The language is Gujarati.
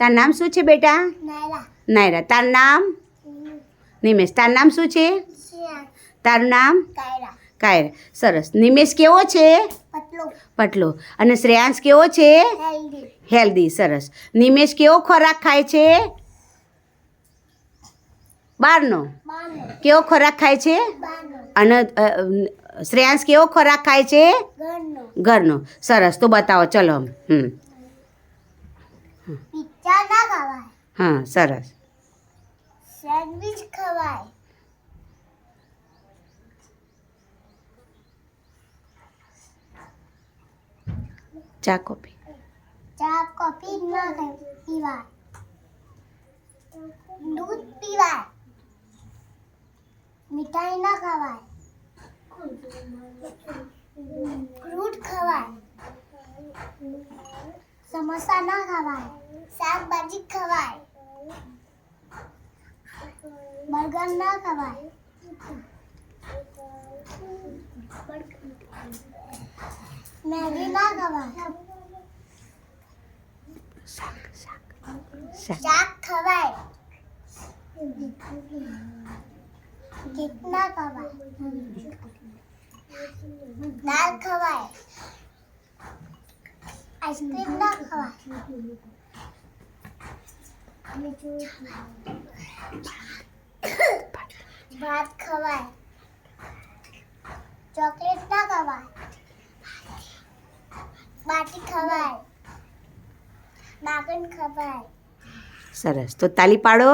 તારું નામ શું છે બેટા? નાયરા. તારું નામ? નિમેશ. તારું નામ શું છે? તારું નામ? કાયરા. સરસ. નિમેશ કેવો છે? પતલો. અને શ્રેયાંશ કેવો છે? હેલ્ધી. સરસ. નિમેશ કેવો ખોરાક ખાય છે? બહારનો. કેવો ખોરાક ખાય છે? અને શ્રેયાંશ કેવો ખોરાક ખાય છે? ઘરનો. સરસ. તો બતાવો ચલો. પિઝા ના ખવાય. હા, સરસ. સેન્ડવિચ ખવાય. ચા કોફી ના પીવાય. દૂધ પીવાય. મીઠાઈ ના ખવાય. ફ્રૂટ ખવાય. સમોસા ના ખવાય. શાકભાજી ખવાય. બર્ગર ના ખવાય. મેગી ના ખવાય. શાક ખવાય. કેક ના ખવાય. દાળ ખવાય. આઈસ્ક્રીમ ના ખવાય. ભાત ખવાય. ચોકલેટ ના ખવાય. બાટી ખવાય. નાગણ ખવાય. સરસ. તો તાલી પાડો.